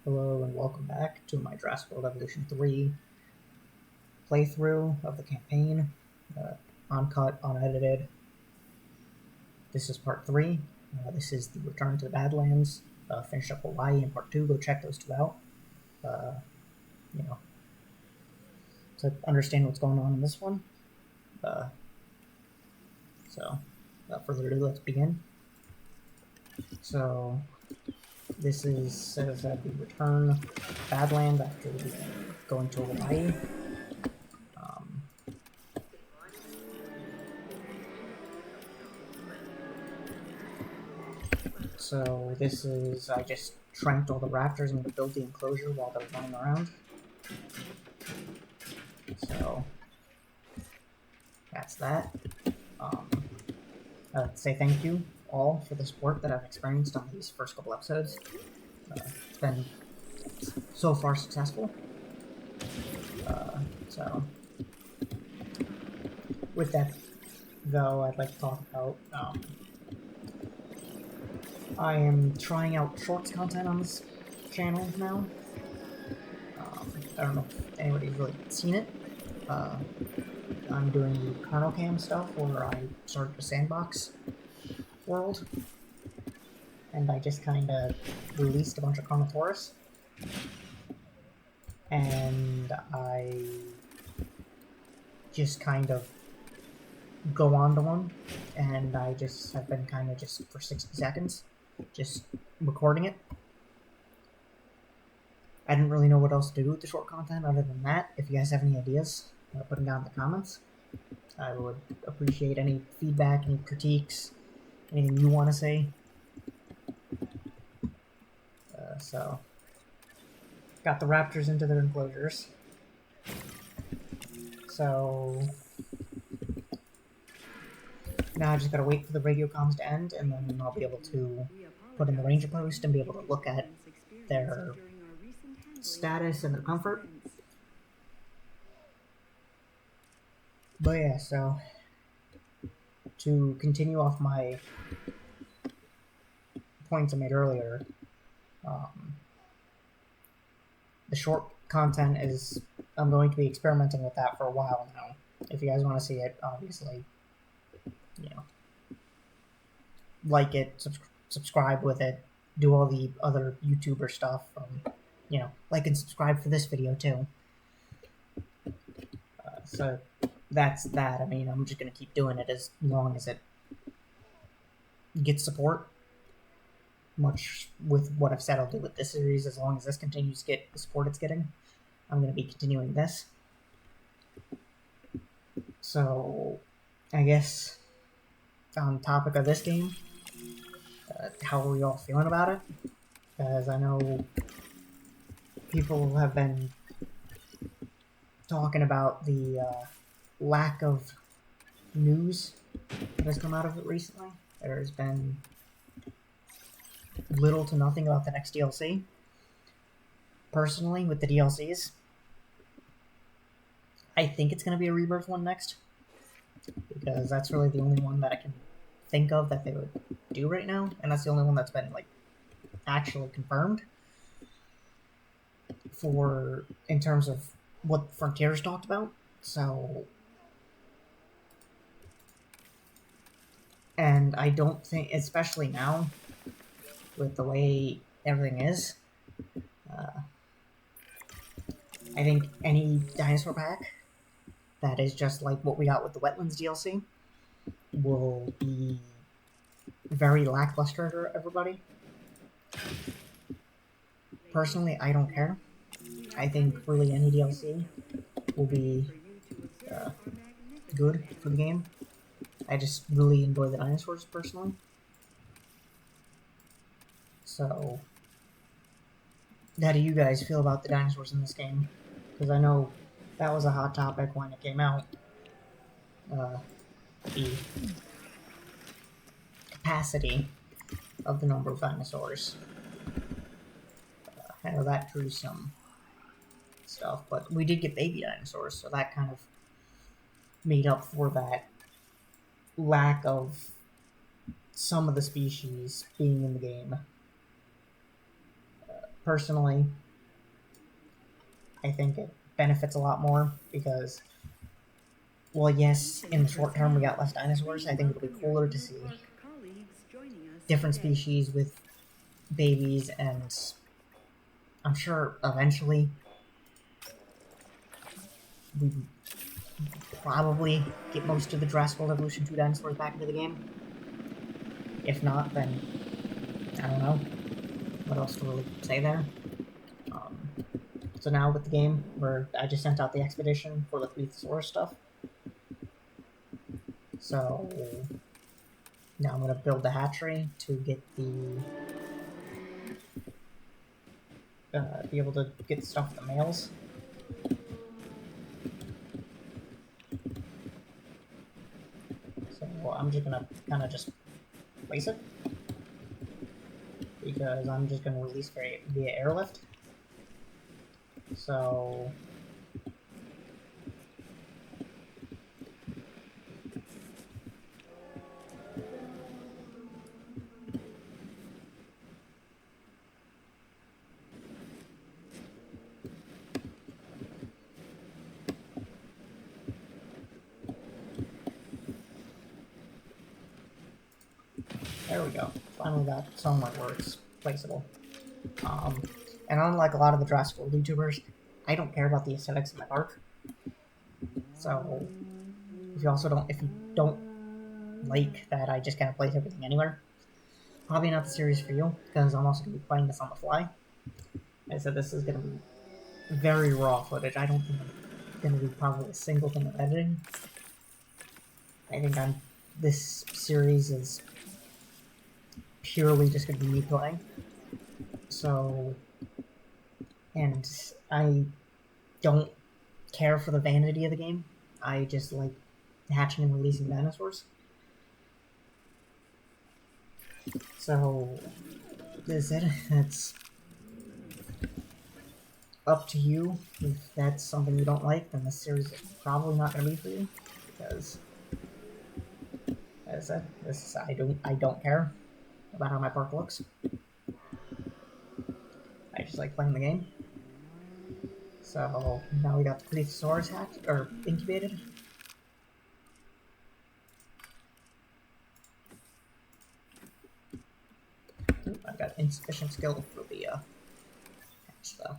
Hello and welcome back to my Jurassic World Evolution 3 playthrough of the campaign, uncut, unedited. This is part 3. This is the return to the Badlands. Finished up Hawaii in part 2. Go check those two out. Uh, you know, to understand what's going on in this one. So, without further ado, let's begin. So, this says that we return Badland after going to Hawaii. So this is, I just tranked all the raptors and built the enclosure while they're running around. So that's that. I'd like to say thank you all for the support that I've experienced on these first couple episodes. It's been so far successful. So with that, though, I'd like to talk about I am trying out shorts content on this channel now. I don't know if anybody's really seen it. I'm doing the kernel cam stuff where I started a sandbox world, and I just kind of released a bunch of Carnotaurus, and I just kind of go on to one, and I just have been kind of just for 60 seconds just recording it. I didn't really know what else to do with the short content other than that. If you guys have any ideas, put them down in the comments. I would appreciate any feedback, any critiques, anything you want to say. So, got the raptors into their enclosures. So, now I just gotta wait for the radio comms to end, and then I'll be able to put in the ranger post and be able to look at their status and their comfort. But yeah, so to continue off my points I made earlier, the short content is, I'm going to be experimenting with that for a while now. If you guys want to see it, obviously, like it, subscribe with it, do all the other YouTuber stuff, like and subscribe for this video too. So that's that. I mean, I'm just going to keep doing it as long as it gets support. Much with what I've said I'll do with this series, as long as this continues to get the support it's getting, I'm going to be continuing this. So, I guess, on topic of this game, how are we all feeling about it? Because I know people have been talking about the lack of news that has come out of it recently. There's been little to nothing about the next DLC. Personally, with the DLCs, I think it's going to be a Rebirth one next, because that's really the only one that I can think of that they would do right now, and that's the only one that's been like actually confirmed for in terms of what Frontiers talked about. So, and I don't think, especially now with the way everything is, I think any dinosaur pack that is just like what we got with the Wetlands DLC will be very lackluster to everybody. Personally, I don't care. I think really any DLC will be good for the game. I just really enjoy the dinosaurs personally. So, how do you guys feel about the dinosaurs in this game? Because I know that was a hot topic when it came out. The capacity of the number of dinosaurs. I know that drew some stuff, but we did get baby dinosaurs, so that kind of made up for that lack of some of the species being in the game. personally, I think it benefits a lot more because, well, yes, in the short term we got less dinosaurs. I think it'll be cooler to see different species with babies, and I'm sure eventually we probably get most of the Jurassic World Evolution 2 dinosaurs back into the game. If not, then I don't know what else to really say there. So now with the game, where I just sent out the expedition for the Plesiosaurus stuff. So now I'm going to build the hatchery to get the be able to get stuff with the males. So I'm just going to kind of just place it because I'm just going to release via airlift. So there we go. Finally got somewhere where it's placeable. And unlike a lot of the Jurassic World YouTubers, I don't care about the aesthetics of my park. So if you don't like that I just kind of place everything anywhere, probably not the series for you, because I'm also going to be playing this on the fly. I said this is going to be very raw footage. I don't think I'm going to do probably a single thing of editing. I think this series is purely just going to be me playing. So, and I don't care for the vanity of the game. I just like hatching and releasing dinosaurs. So, is it? That's up to you. If that's something you don't like, then this series is probably not going to be for you, because, as I said, I don't care about how my park looks. I just like playing the game. So now we got the Plesiosaurus hatched or incubated. I've got insufficient skill for the hatch though.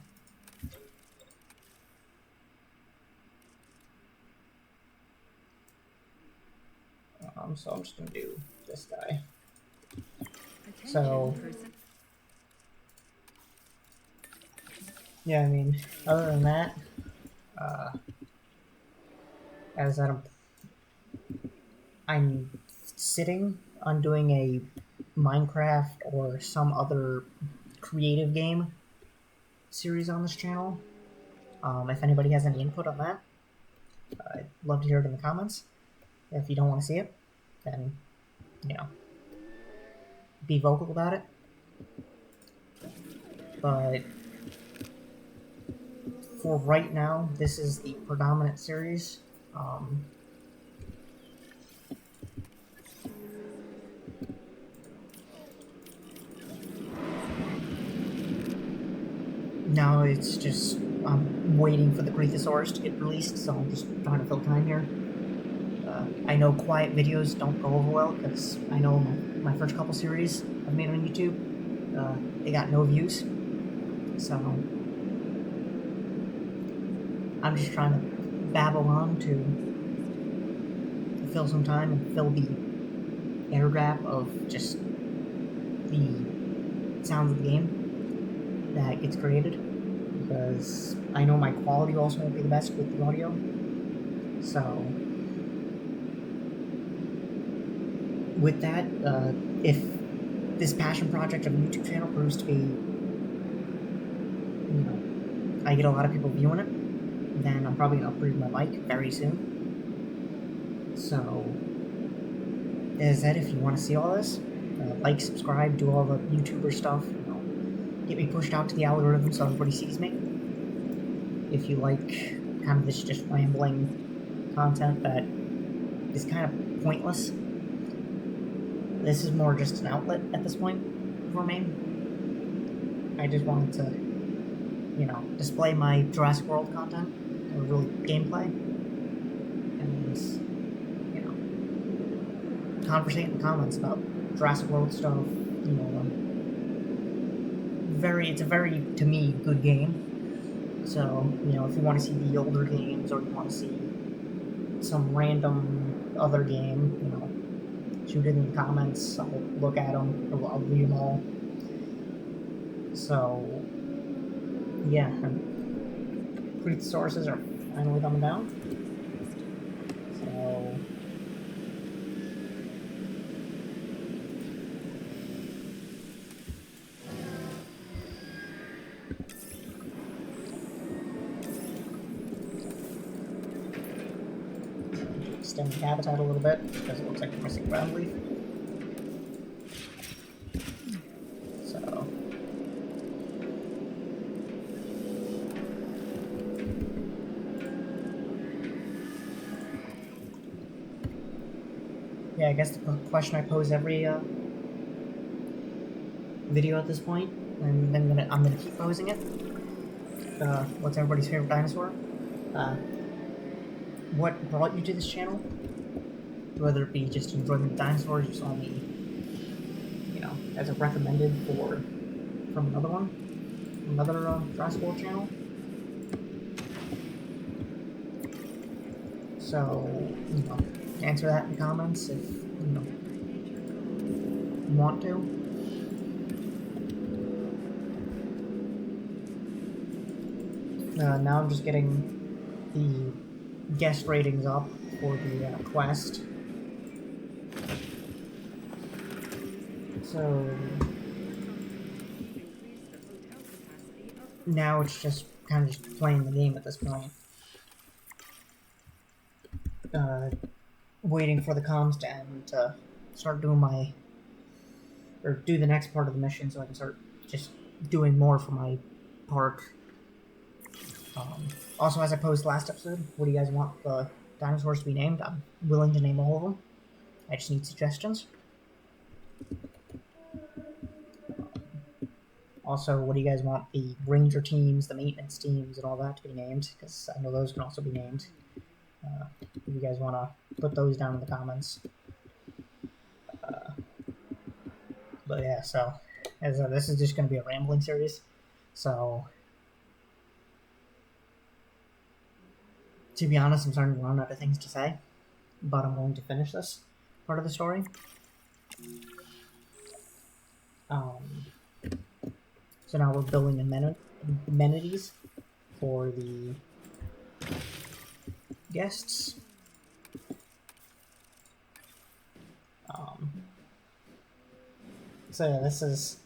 So I'm just gonna do this guy. So yeah, I mean, other than that, as I'm sitting on doing a Minecraft or some other creative game series on this channel. If anybody has any input on that, I'd love to hear it in the comments. If you don't want to see it, then, you know, be vocal about it. But for right now, this is the predominant series. Now it's just, I'm waiting for the Plesiosaurus to get released, so I'm just trying to fill time here. I know quiet videos don't go over well, because I know my first couple series I've made on YouTube, they got no views. So I'm just trying to babble on to fill some time and fill the air gap of just the sounds of the game that gets created, because I know my quality also won't be the best with the audio. So with that, if this passion project of a YouTube channel proves to be, you know, I get a lot of people viewing it, then I'm probably going to upgrade my mic very soon. So, as that, if you want to see all this, like, subscribe, do all the YouTuber stuff, you know, get me pushed out to the algorithm so everybody sees me. If you like kind of this just rambling content that is kind of pointless, this is more just an outlet at this point for me. I just wanted to you know, display my Jurassic World content, or real gameplay, and, you know, conversate in the comments about Jurassic World stuff. You know, it's a very, to me, good game. So, you know, if you want to see the older games, or you want to see some random other game, you know, shoot it in the comments. I'll look at them, or I'll read them all. So, yeah, Creed sources are finally coming down. So, extend the habitat a little bit because it looks like we're missing ground leaf. So, yeah, I guess the question I pose every video at this point, and then I'm gonna keep posing it. What's everybody's favorite dinosaur? What brought you to this channel? Whether it be just enjoyment of dinosaurs, you saw me, you know, as a recommended from another Jurassic World channel. So, you know, answer that in the comments if, you know, you want to. Now I'm just getting the guest ratings up for the quest. So now it's just kind of just playing the game at this point. Waiting for the comms to end to start doing do the next part of the mission so I can start just doing more for my park. Also, as I posed last episode, what do you guys want the dinosaurs to be named? I'm willing to name all of them. I just need suggestions. Also, what do you guys want the ranger teams, the maintenance teams, and all that to be named? Because I know those can also be named. If you guys want to put those down in the comments. But yeah, so this is just going to be a rambling series. So, to be honest, I'm starting to run out of things to say. But I'm going to finish this part of the story. So now we're building amenities for the guests. So yeah, this is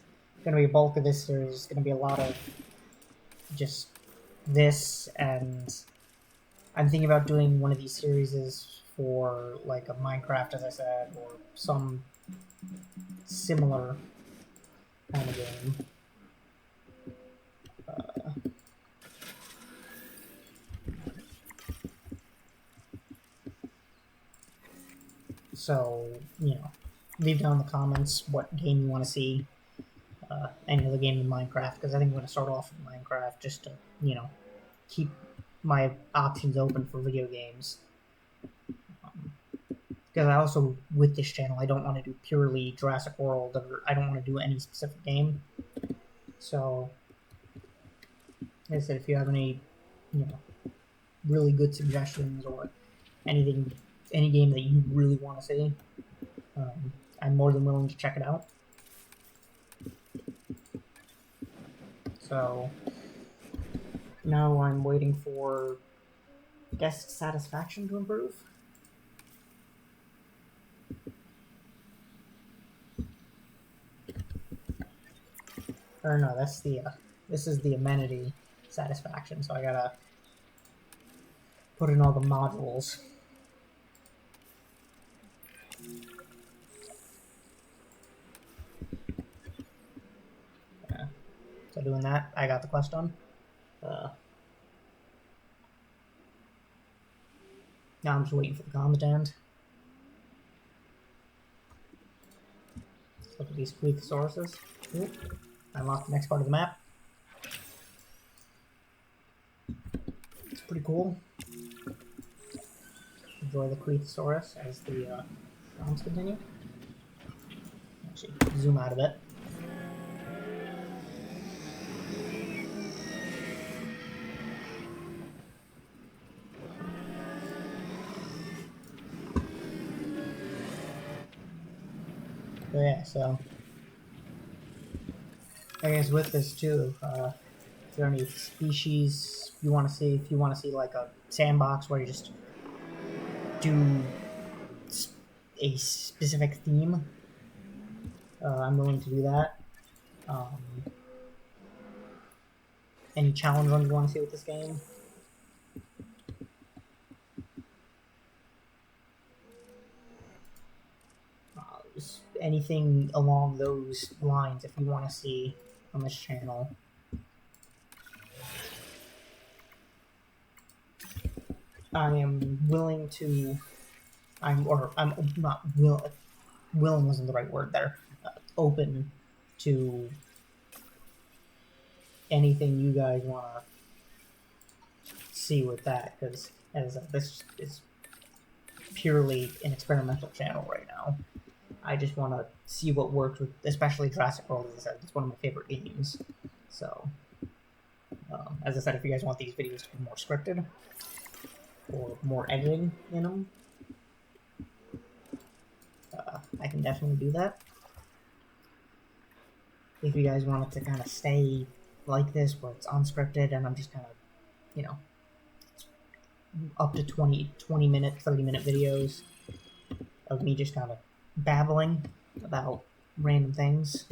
going to be a bulk of this series. It's going to be a lot of just this, and I'm thinking about doing one of these series for like a Minecraft, as I said, or some similar kind of game. So, you know, leave down in the comments what game you want to see. Any other game in Minecraft, because I think I'm going to start off with Minecraft just to, you know, keep my options open for video games. Because I also, with this channel, I don't want to do purely Jurassic World, or I don't want to do any specific game. So, like I said, if you have any, you know, really good suggestions or any game that you really want to see, I'm more than willing to check it out. So now I'm waiting for guest satisfaction to improve. Or no, that's this is the amenity satisfaction, so I gotta put in all the modules. Yeah. So doing that, I got the quest done. Now I'm just waiting for the comms to end. Let's look at these quick sources. Ooh, I unlocked the next part of the map. pretty cool. Enjoy the Crethosaurus as the rounds continue. Actually, zoom out a bit. But yeah, so I guess with this too, if there are any species you want to see, if you want to see like a sandbox where you just do a specific theme, I'm willing to do that. Any challenge runs you want to see with this game? Anything along those lines if you want to see on this channel. I am willing to. I'm not will. Willing wasn't the right word there. Open to anything you guys want to see with that, because as this is purely an experimental channel right now. I just want to see what works with, especially Jurassic World. As I said, it's one of my favorite games. So, as I said, if you guys want these videos to be more scripted or more editing in them, I can definitely do that. If you guys want it to kind of stay like this, where it's unscripted and I'm just kind of, you know, up to 20 minute, 30-minute videos of me just kind of babbling about random things.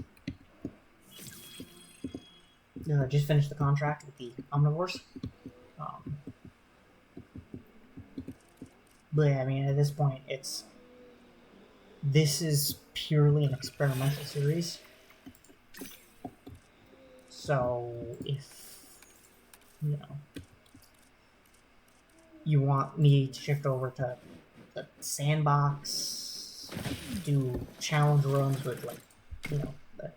Just finished the contract with the omnivores. But yeah, I mean, at this point, this is purely an experimental series. So if you want me to shift over to the sandbox, do challenge runs with the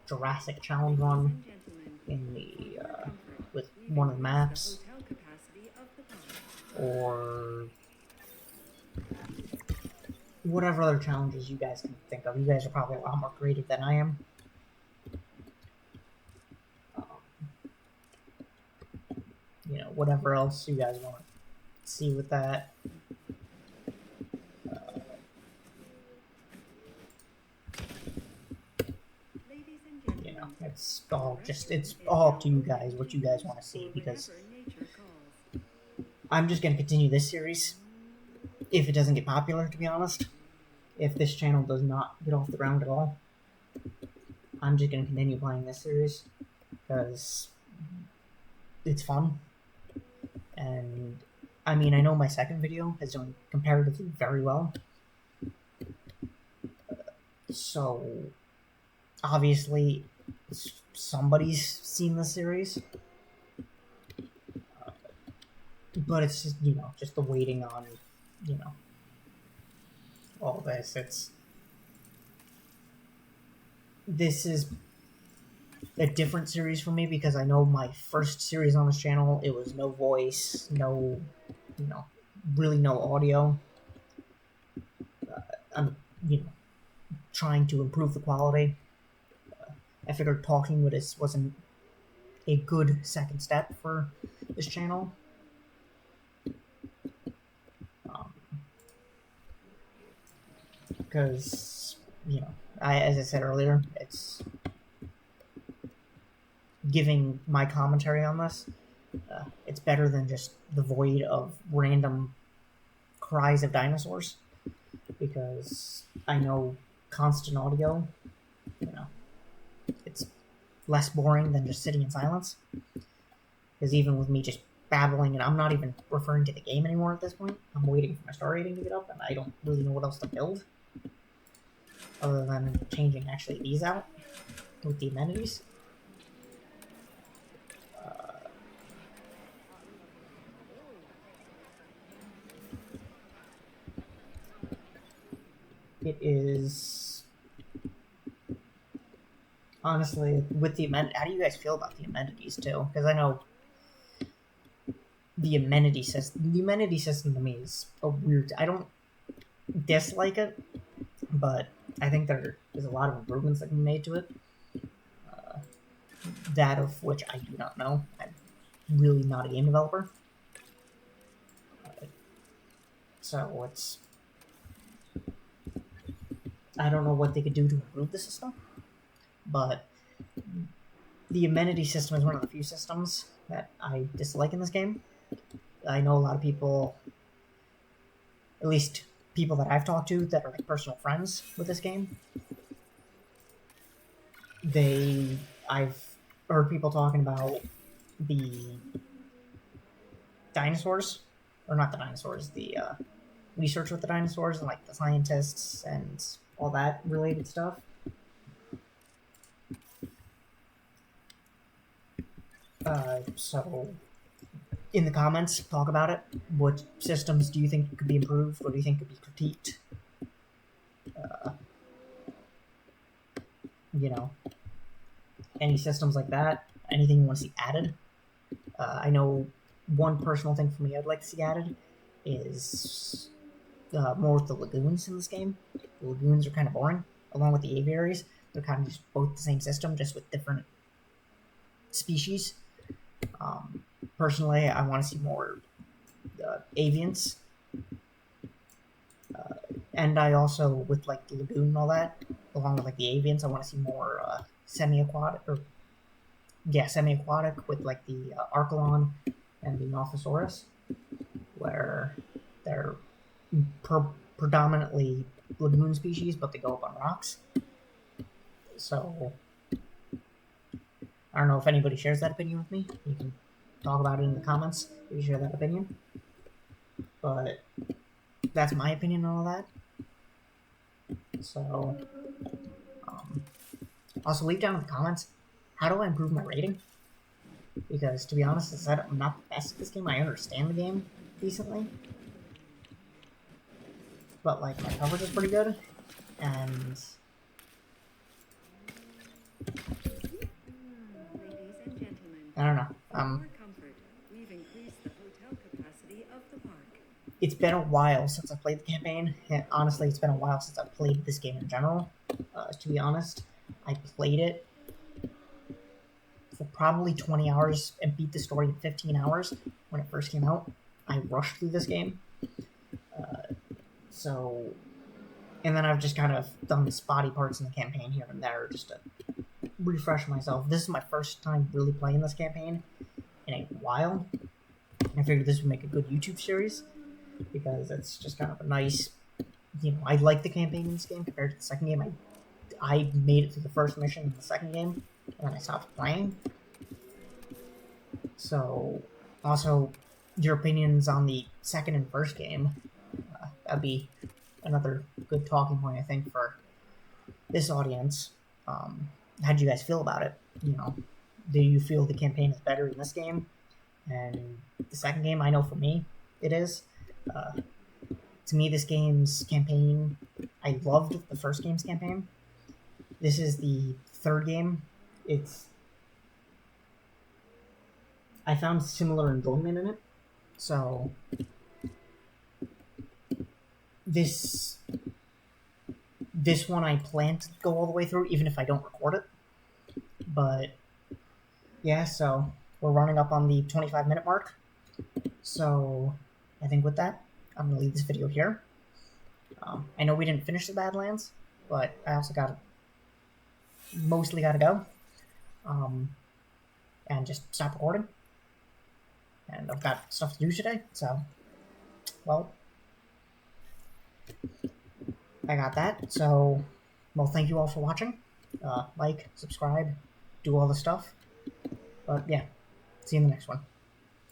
Jurassic challenge run in the with one of the maps, or whatever other challenges you guys can think of. You guys are probably a lot more creative than I am. Whatever else you guys want to see with that. It's all up to you guys what you guys want to see, because I'm just going to continue this series if it doesn't get popular, to be honest. If this channel does not get off the ground at all, I'm just going to continue playing this series because it's fun. And I mean, I know my second video is doing comparatively very well, so obviously somebody's seen the series, but it's just just the waiting on all this. This is a different series for me because I know my first series on this channel, it was no voice, no really no audio. I'm trying to improve the quality. I figured talking with this wasn't a good second step for this channel. Because, as I said earlier, it's giving my commentary on this. It's better than just the void of random cries of dinosaurs, because I know constant audio, it's less boring than just sitting in silence. Because even with me just babbling, and I'm not even referring to the game anymore at this point, I'm waiting for my star rating to get up, and I don't really know what else to build other than changing actually these out with the amenities. It is honestly with the how do you guys feel about the amenities too? Because I know the amenity system. The amenity system to me is a weird. I don't dislike it, but I think there's a lot of improvements that can be made to it. That of which I do not know. I'm really not a game developer, so it's. I don't know what they could do to improve the system, but the amenity system is one of the few systems that I dislike in this game. I know a lot of people, at least people that I've talked to that are like personal friends with this game, I've heard people talking about the dinosaurs, or not the dinosaurs, the research with the dinosaurs and like the scientists and all that related stuff. So in the comments, talk about it. What systems do you think could be improved? What do you think could be critiqued? You know, any systems like that? Anything you want to see added? I know one personal thing for me I'd like to see added is more with the lagoons in this game. The lagoons are kind of boring, along with the aviaries. They're kind of just both the same system, just with different species. Personally, I want to see more avians. And I also, with like the lagoon and all that, along with like the avians, I want to see more semi-aquatic with like the Archelon and the Nothosaurus, where they're predominantly lagoon species, but they go up on rocks. So I don't know if anybody shares that opinion with me. You can talk about it in the comments if you share that opinion. But that's my opinion on all that. So, also leave down in the comments, how do I improve my rating? Because to be honest, I said I'm not the best at this game. I understand the game decently, but like my coverage is pretty good, and I don't know. It's been a while since I played the campaign, and honestly, it's been a while since I've played this game in general. To be honest, I played it for probably 20 hours and beat the story in 15 hours when it first came out. I rushed through this game. And then I've just kind of done the spotty parts in the campaign here and there just to refresh myself. This is my first time really playing this campaign in a while. I figured this would make a good YouTube series because it's just kind of a nice, I like the campaign in this game compared to the second game. I made it through the first mission in the second game, and then I stopped playing. So, also, your opinions on the second and first game, that'd be another good talking point, I think, for this audience. How do you guys feel about it? Do you feel the campaign is better in this game? And the second game, I know for me, it is. To me, this game's campaign, I loved the first game's campaign. This is the third game. I found similar enjoyment in it. So, this one I plan to go all the way through, even if I don't record it. But, yeah, so we're running up on the 25-minute mark. So, I think with that, I'm going to leave this video here. I know we didn't finish the Badlands, but I also mostly got to go. And just stop recording. And I've got stuff to do today, so, well, I got that. So, well, thank you all for watching. Like, subscribe, do all the stuff. But, yeah, see you in the next one.